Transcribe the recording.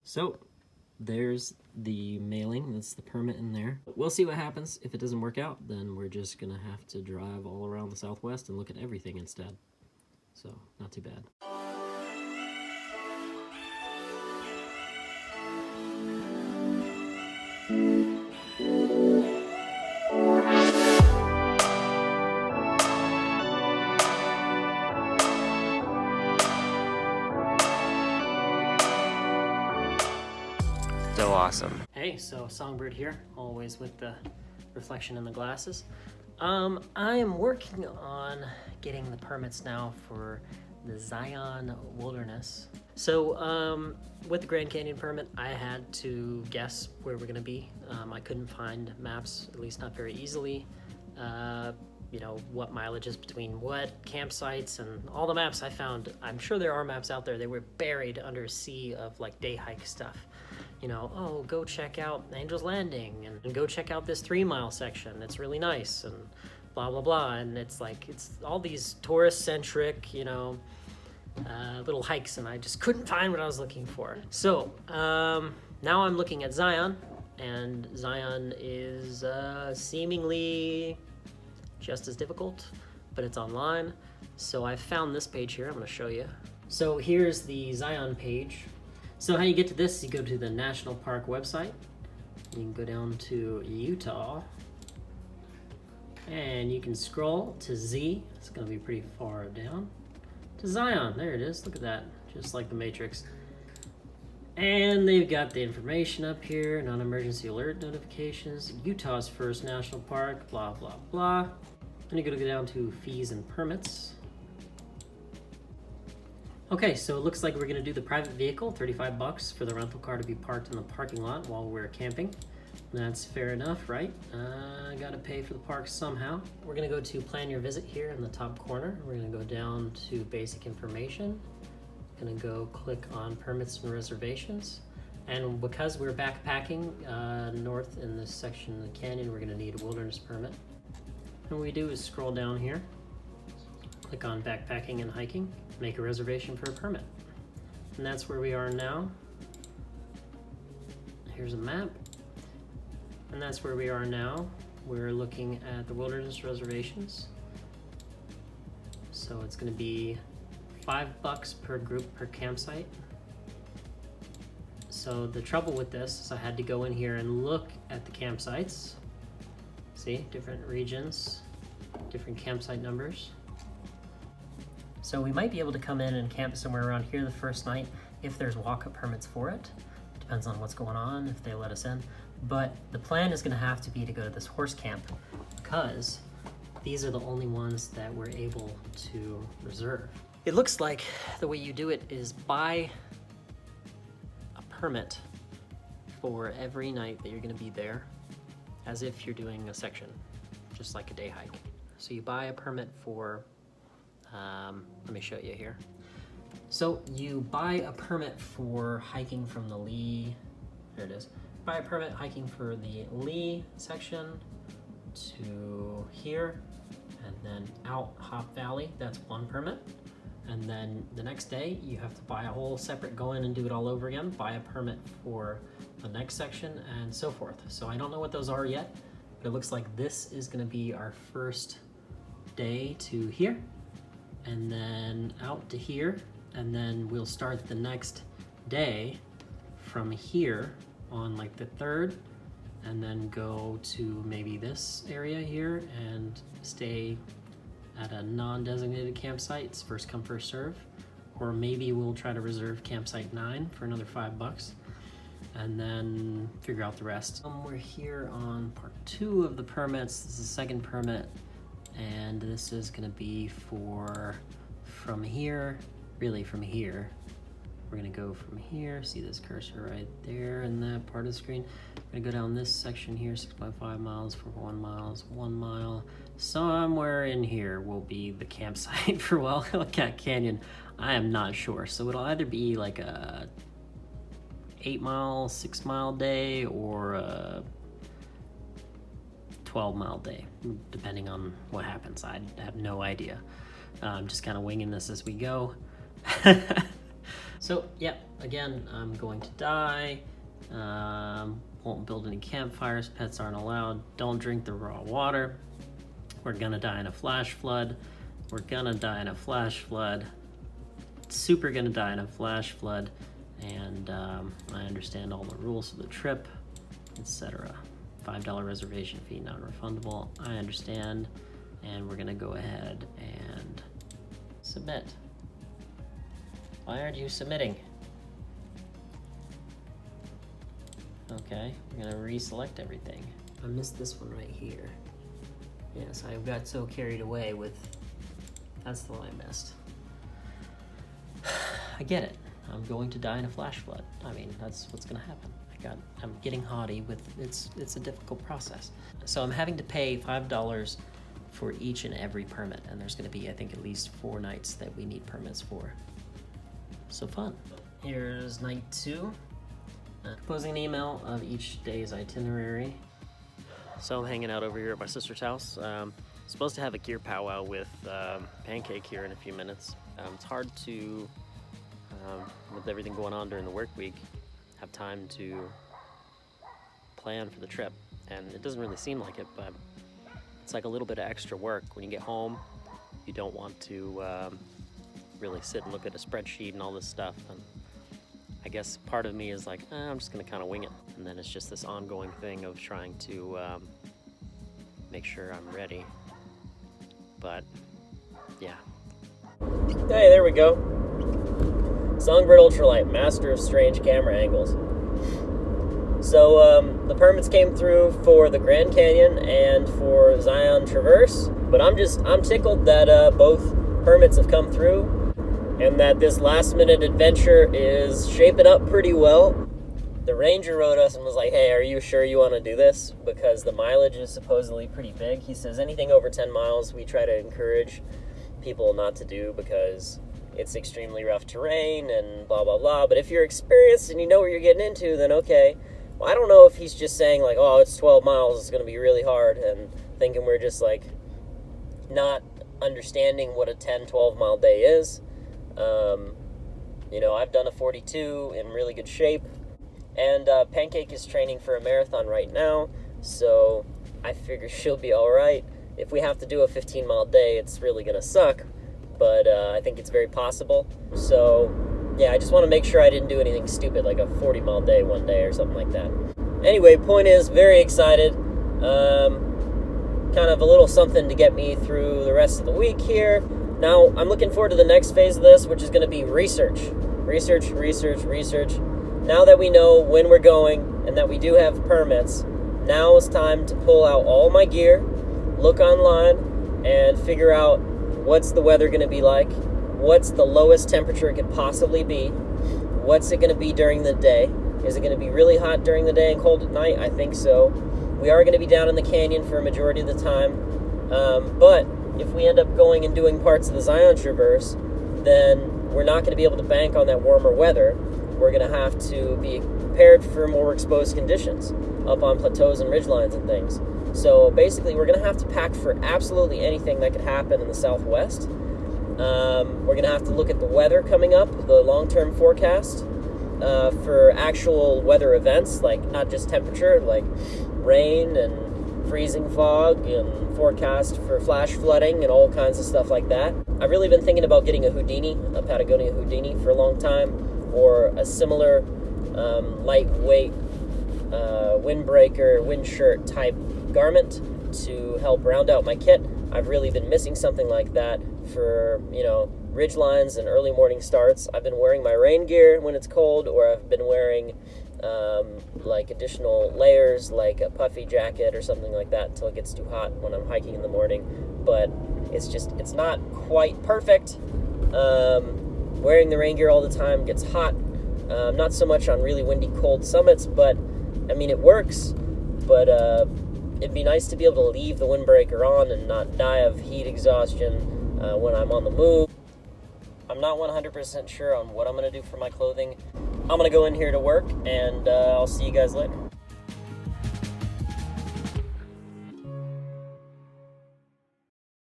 So there's the mailing, that's the permit in there. We'll see what happens. If it doesn't work out, then we're just gonna have to drive all around the Southwest and look at everything instead. So, not too bad. So awesome. Hey, so Songbird here, always with the reflection in the glasses. I am working on getting the permits now for the Zion Wilderness. So, with the Grand Canyon permit, I had to guess where we're gonna be. I couldn't find maps, at least not very easily. You know, what mileage is between what campsites, and all the maps I found, I'm sure there are maps out there, they were buried under a sea of like day hike stuff. You know, oh, go check out Angel's Landing and go check out this 3-mile section. It's really nice and blah, blah, blah. And it's like, it's all these tourist centric, you know, little hikes, and I just couldn't find what I was looking for. So now I'm looking at Zion, and Zion is seemingly just as difficult, but it's online. So I found this page here, I'm gonna show you. So here's the Zion page. So how you get to this, you go to the National Park website, you can go down to Utah, and you can scroll to Z, it's gonna be pretty far down, to Zion, there it is, look at that, just like the Matrix. And they've got the information up here, non-emergency alert notifications, Utah's first national park, blah, blah, blah. Then you're gonna go down to fees and permits. Okay, so it looks like we're gonna do the private vehicle, $35 for the rental car to be parked in the parking lot while we're camping. That's fair enough, right? Gotta pay for the park somehow. We're gonna go to plan your visit here in the top corner. We're gonna go down to basic information. Gonna go click on permits and reservations. And because we're backpacking north in this section of the canyon, we're gonna need a wilderness permit. And what we do is scroll down here, click on backpacking and hiking, make a reservation for a permit. And that's where we are now. Here's a map. And that's where we are now. We're looking at the wilderness reservations. So it's gonna be $5 per group per campsite. So the trouble with this is I had to go in here and look at the campsites. See, different regions, different campsite numbers. So we might be able to come in and camp somewhere around here the first night if there's walk-up permits for it. Depends on what's going on, if they let us in. But the plan is gonna have to be to go to this horse camp because these are the only ones that we're able to reserve. It looks like the way you do it is buy a permit for every night that you're gonna be there, as if you're doing a section, just like a day hike. So you buy a permit for, let me show you here. So you buy a permit for hiking from the Lee, there it is. Buy a permit hiking for the Lee section to here, and then out Hop Valley, that's one permit. And then the next day, you have to buy a whole separate, go in and do it all over again, buy a permit for the next section, and so forth. So I don't know what those are yet, but it looks like this is gonna be our first day to here, and then out to here, and then we'll start the next day from here on like the 3rd, and then go to maybe this area here and stay at a non-designated campsite. It's first come, first serve. Or maybe we'll try to reserve campsite 9 for another $5 and then figure out the rest. We're here on part 2 of the permits. This is the second permit, and this is gonna be for from here, really from here. We're gonna go from here, see this cursor right there in that part of the screen. We're gonna go down this section here, 6.5 miles for 1 mile. Somewhere in here will be the campsite for Wildcat Canyon. I am not sure. So it'll either be like a 8-mile, 6-mile day, or a 12-mile day, depending on what happens. I have no idea. I'm just kind of winging this as we go. So, yeah, again, I'm going to die. Won't build any campfires. Pets aren't allowed. Don't drink the raw water. We're gonna die in a flash flood. We're gonna die in a flash flood. Super gonna die in a flash flood. And I understand all the rules of the trip, etc. $5 reservation fee, non-refundable. I understand. And we're gonna go ahead and submit. Why aren't you submitting? Okay, we're gonna reselect everything. I missed this one right here. Yes, I got so carried away with, that's the one I missed. I get it. I'm going to die in a flash flood. I mean, that's what's gonna happen. I'm getting haughty with, it's a difficult process. So I'm having to pay $5 for each and every permit, and there's gonna be, I think, at least 4 nights that we need permits for. So fun. Here's night 2. Composing an email of each day's itinerary. So I'm hanging out over here at my sister's house. Supposed to have a gear powwow with Pancake here in a few minutes. It's hard to, with everything going on during the work week, have time to plan for the trip. And it doesn't really seem like it, but it's like a little bit of extra work. When you get home, you don't want to really sit and look at a spreadsheet and all this stuff. And I guess part of me is like, I'm just gonna kind of wing it. And then it's just this ongoing thing of trying to make sure I'm ready. But yeah. Hey, there we go. Songbird Ultralight, master of strange camera angles. So the permits came through for the Grand Canyon and for Zion Traverse, but I'm tickled that both permits have come through and that this last minute adventure is shaping up pretty well. The ranger wrote us and was like, hey, are you sure you want to do this? Because the mileage is supposedly pretty big. He says anything over 10 miles we try to encourage people not to do because it's extremely rough terrain and blah, blah, blah. But if you're experienced and you know what you're getting into, then okay. Well, I don't know if he's just saying like, oh, it's 12 miles, it's going to be really hard, and thinking we're just like not understanding what a 10, 12 mile day is. You know, I've done a 42 in really good shape, and Pancake is training for a marathon right now, so I figure she'll be all right. If we have to do a 15 mile day, it's really going to suck, but I think it's very possible. So yeah, I just want to make sure I didn't do anything stupid like a 40 mile day one day or something like that. Anyway, point is, very excited. Kind of a little something to get me through the rest of the week here. Now, I'm looking forward to the next phase of this, which is going to be research. Research. Now that we know when we're going and that we do have permits, now it's time to pull out all my gear, look online, and figure out what's the weather going to be like, what's the lowest temperature it could possibly be, what's it going to be during the day. Is it going to be really hot during the day and cold at night? I think so. We are going to be down in the canyon for a majority of the time, but if we end up going and doing parts of the Zion Traverse, then we're not going to be able to bank on that warmer weather. We're going to have to be prepared for more exposed conditions up on plateaus and ridgelines and things. So basically, we're going to have to pack for absolutely anything that could happen in the Southwest. We're going to have to look at the weather coming up, the long-term forecast for actual weather events, like not just temperature, like rain and freezing fog, and forecast for flash flooding and all kinds of stuff like that. I've really been thinking about getting a Houdini, a Patagonia Houdini, for a long time, or a similar lightweight windbreaker, wind shirt type garment to help round out my kit. I've really been missing something like that for, you know, ridge lines and early morning starts. I've been wearing my rain gear when it's cold, or I've been wearing like additional layers, like a puffy jacket or something like that until it gets too hot when I'm hiking in the morning. But it's not quite perfect. Wearing the rain gear all the time gets hot. Not so much on really windy, cold summits, but I mean, it works. But it'd be nice to be able to leave the windbreaker on and not die of heat exhaustion when I'm on the move. I'm not 100% sure on what I'm going to do for my clothing. I'm going to go in here to work, and I'll see you guys later.